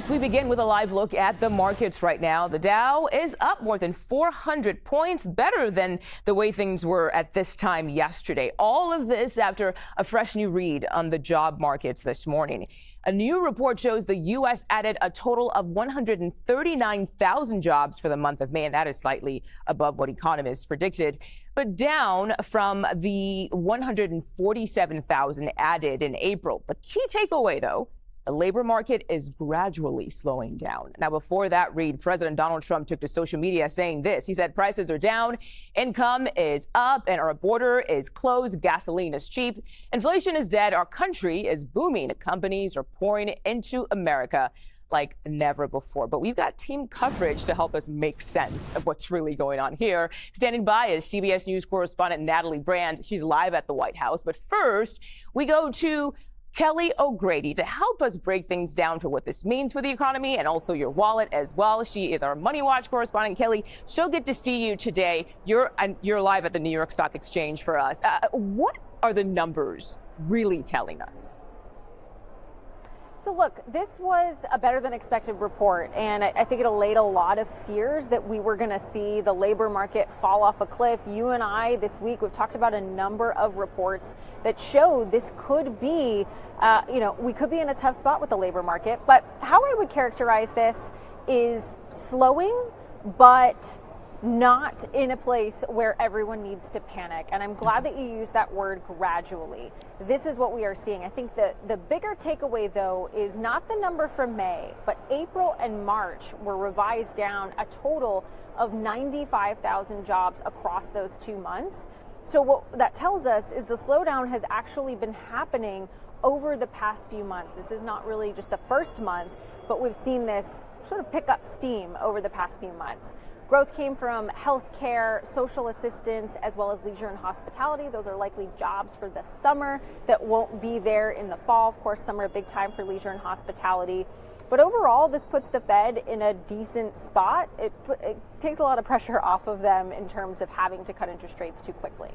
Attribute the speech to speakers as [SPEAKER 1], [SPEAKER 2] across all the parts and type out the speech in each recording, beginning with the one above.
[SPEAKER 1] We begin with a live look at the markets right now. The Dow is up more than 400 points, better than the way things were at this time yesterday. All of this after a fresh new read on the job markets this morning. A new report shows the U.S. added a total of 139,000 jobs for the month of May, and that is slightly above what economists predicted, but down from the 147,000 added in April. The key takeaway, though, the labor market is gradually slowing down. Now, before that read, President Donald Trump took to social media saying this. He said prices are down, income is up, and our border is closed. Gasoline is cheap. Inflation is dead. Our country is booming. Companies are pouring into America like never before. But we've got team coverage to help us make sense of what's really going on here. Standing by is CBS News correspondent Natalie Brand. She's live at the White House. But first, we go to Kelly O'Grady to help us break things down for what this means for the economy and also your wallet as well. She is our MoneyWatch correspondent. Kelly, so good to see you today. You're live at the New York Stock Exchange for us. What are the numbers really telling us?
[SPEAKER 2] So look, this was a better than expected report, and I think it allayed a lot of fears that we were going to see the labor market fall off a cliff. You and I this week, we've talked about a number of reports that show this could be, we could be in a tough spot with the labor market. But how I would characterize this is slowing, but not in a place where everyone needs to panic. And I'm glad that you used that word gradually. This is what we are seeing. I think the bigger takeaway, though, is not the number from May, but April and March were revised down a total of 95,000 jobs across those 2 months. So what that tells us is the slowdown has actually been happening over the past few months. This is not really just the first month, but we've seen this sort of pick up steam over the past few months. Growth came from healthcare, social assistance, as well as leisure and hospitality. Those are likely jobs for the summer that won't be there in the fall. Of course, summer a big time for leisure and hospitality. But overall, this puts the Fed in a decent spot. It takes a lot of pressure off of them in terms of having to cut interest rates too quickly.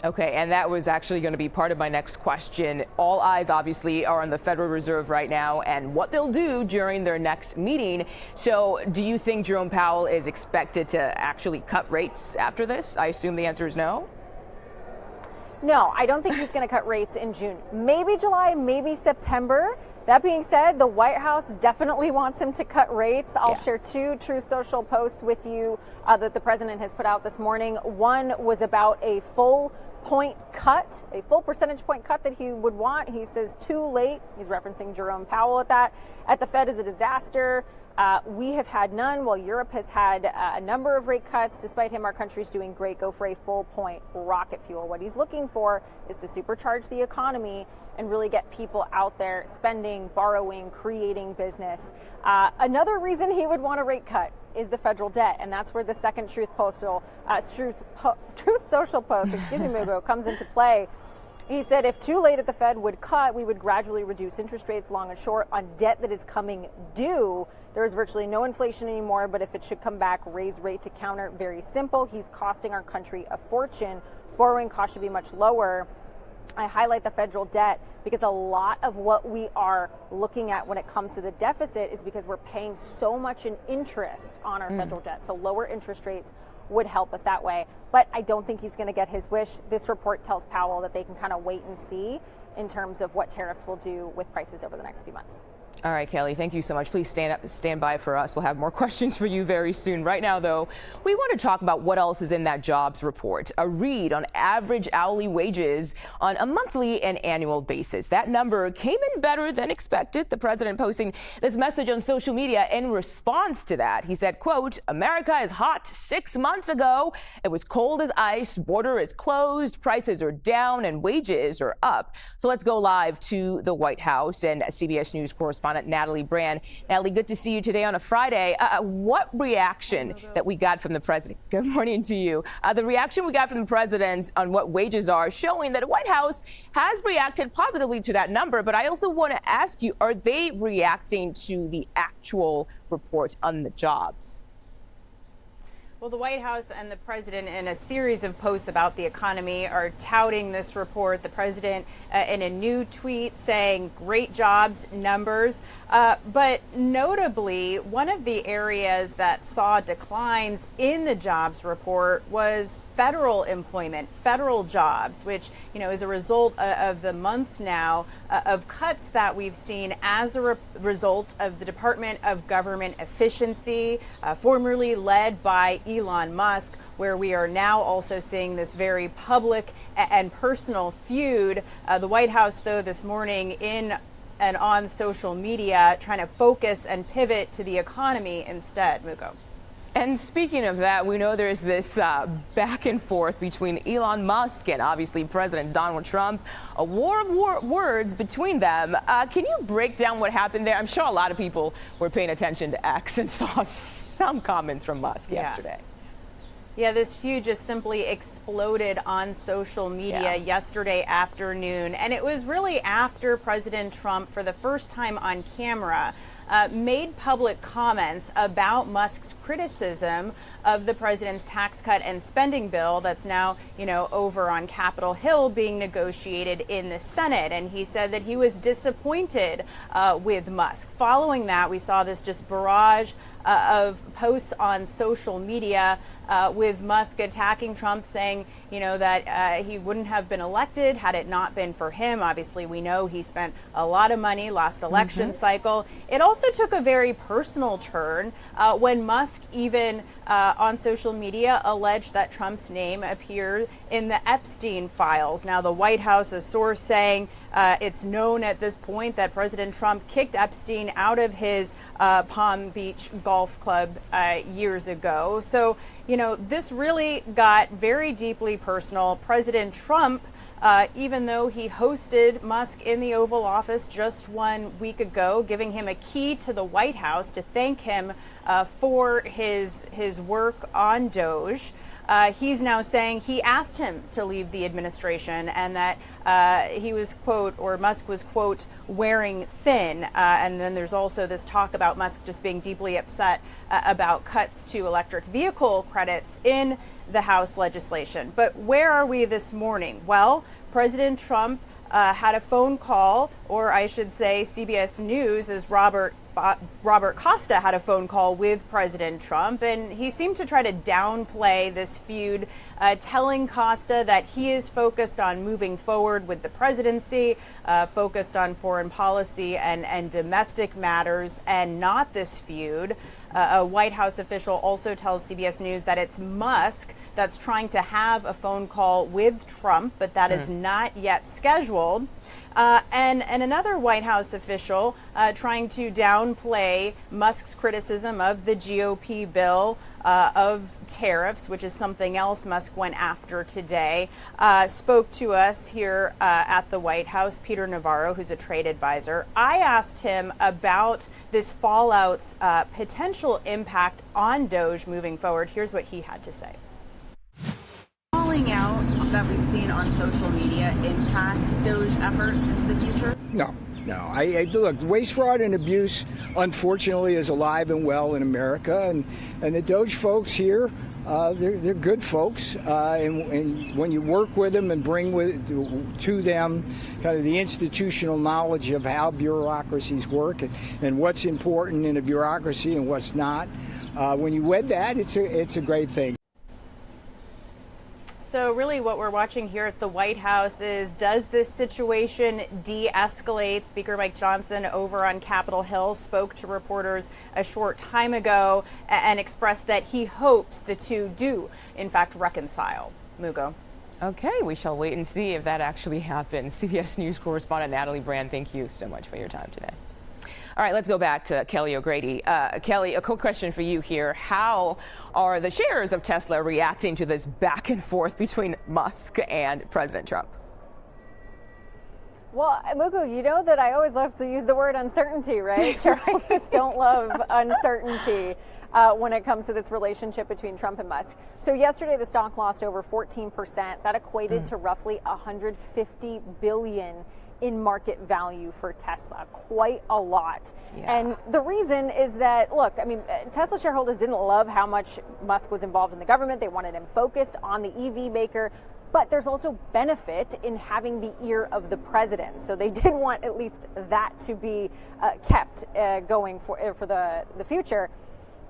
[SPEAKER 1] Okay, and that was actually going to be part of my next question. All eyes obviously are on the Federal Reserve right now and what they'll do during their next meeting. So do you think Jerome Powell is expected to actually cut rates after this? I assume the answer is no.
[SPEAKER 2] No, I don't think he's going to cut rates in June. Maybe July, maybe September. That being said, the White House definitely wants him to cut rates. I'll share two Truth Social posts with you that the president has put out this morning. One was about a full percentage point cut that he would want. He says too late. He's referencing Jerome Powell at the Fed is a disaster. We have had none, while Europe has had a number of rate cuts. Despite him, our country's doing great. Go for a full point rocket fuel. What he's looking for is to supercharge the economy and really get people out there spending, borrowing, creating business. Another reason he would want a rate cut is the federal debt, and that's where the second Truth Social post, comes into play. He said if too late at the Fed would cut, we would gradually reduce interest rates long and short on debt that is coming due. There is virtually no inflation anymore, but if it should come back, raise rate to counter. Very simple. He's costing our country a fortune. Borrowing costs should be much lower. I highlight the federal debt because a lot of what we are looking at when it comes to the deficit is because we're paying so much in interest on our federal debt. So lower interest rates would help us that way. But I don't think he's going to get his wish. This report tells Powell that they can kind of wait and see in terms of what tariffs will do with prices over the next few months.
[SPEAKER 1] All right, Kelly, thank you so much. Please stand by for us. We'll have more questions for you very soon. Right now, though, we want to talk about what else is in that jobs report. A read on average hourly wages on a monthly and annual basis. That number came in better than expected. The president posting this message on social media in response to that. He said, quote, America is hot 6 months ago. It was cold as ice. Border is closed. Prices are down and wages are up. So let's go live to the White House and CBS News correspondent Natalie Brand. Natalie, good to see you today on a Friday. What reaction that we got from the president? Good morning to you. The reaction we got from the president on what wages are showing that the White House has reacted positively to that number. But I also want to ask you, are they reacting to the actual report on the jobs?
[SPEAKER 3] Well, the White House and the president, in a series of posts about the economy, are touting this report. The president in a new tweet saying great jobs numbers. But notably, one of the areas that saw declines in the jobs report was federal employment, federal jobs, which, is a result of the months now of cuts that we've seen as a result of the Department of Government Efficiency, formerly led by Elon Musk, where we are now also seeing this very public and personal feud. The White House, though, this morning in and on social media, trying to focus and pivot to the economy instead. Muko.
[SPEAKER 1] And speaking of that, we know there's this back and forth between Elon Musk and obviously President Donald Trump, a war of words between them. Can you break down what happened there? I'm sure a lot of people were paying attention to X and saw some comments from Musk yesterday.
[SPEAKER 3] Yeah, this feud just simply exploded on social media yesterday afternoon. And it was really after President Trump, for the first time on camera, made public comments about Musk's criticism of the president's tax cut and spending bill that's now, over on Capitol Hill being negotiated in the Senate. And he said that he was disappointed with Musk. Following that, we saw this just barrage of posts on social media with Musk attacking Trump, saying, that he wouldn't have been elected had it not been for him. Obviously, we know he spent a lot of money last election cycle. It also took a very personal turn when Musk even on social media alleged that Trump's name appeared in the Epstein files. Now, the White House, a source saying it's known at this point that President Trump kicked Epstein out of his Palm Beach golf club years ago. So, this really got very deeply personal. President Trump, even though he hosted Musk in the Oval Office just 1 week ago, giving him a key to the White House to thank him for his work on Doge. He's now saying he asked him to leave the administration and that he was, quote, or Musk was, quote, wearing thin. And then there's also this talk about Musk just being deeply upset about cuts to electric vehicle credits in the House legislation. But where are we this morning? Well, President Trump had a phone call, or I should say CBS News, as Robert Costa had a phone call with President Trump, and he seemed to try to downplay this feud, telling Costa that he is focused on moving forward with the presidency, focused on foreign policy and domestic matters, and not this feud. A White House official also tells CBS News that it's Musk that's trying to have a phone call with Trump, but that is not yet scheduled. And another White House official trying to downplay Musk's criticism of the GOP bill of tariffs, which is something else Musk went after today, spoke to us here at the White House. Peter Navarro, who's a trade advisor. I asked him about this fallout's potential impact on Doge moving forward. Here's what he had to say.
[SPEAKER 4] Falling out that we've seen on social media impact Doge efforts into the future?
[SPEAKER 5] No. I look, waste, fraud, and abuse, unfortunately, is alive and well in America, and the Doge folks here, they're good folks, and when you work with them and bring to them kind of the institutional knowledge of how bureaucracies work and what's important in a bureaucracy and what's not, when you wed that, it's a great thing.
[SPEAKER 3] So really what we're watching here at the White House is, does this situation de-escalate? Speaker Mike Johnson over on Capitol Hill spoke to reporters a short time ago and expressed that he hopes the two do, in fact, reconcile. Mugo.
[SPEAKER 1] Okay, we shall wait and see if that actually happens. CBS News correspondent Natalie Brand, thank you so much for your time today. All right, let's go back to Kelly O'Grady. Kelly, a quick question for you here. How are the shares of Tesla reacting to this back and forth between Musk and President Trump?
[SPEAKER 2] Well, Mugo, you know that I always love to use the word uncertainty, right? Shareholders don't love uncertainty when it comes to this relationship between Trump and Musk. So yesterday, the stock lost over 14%. That equated to roughly $150 billion in market value for Tesla, quite a lot.
[SPEAKER 1] Yeah.
[SPEAKER 2] And the reason is that, look, I mean, Tesla shareholders didn't love how much Musk was involved in the government. They wanted him focused on the EV maker. But there's also benefit in having the ear of the president. So they did want at least that to be kept going for the future.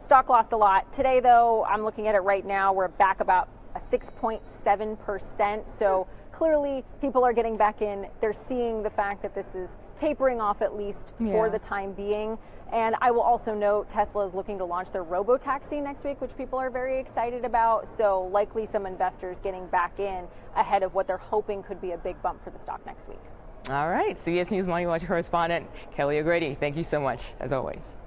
[SPEAKER 2] Stock lost a lot. Today, though, I'm looking at it right now. We're back about a 6.7%. So clearly people are getting back in. They're seeing the fact that this is tapering off at least for the time being. And I will also note Tesla is looking to launch their robo-taxi next week, which people are very excited about. So likely some investors getting back in ahead of what they're hoping could be a big bump for the stock next week.
[SPEAKER 1] All right. CBS News MoneyWatch correspondent Kelly O'Grady, thank you so much, as always.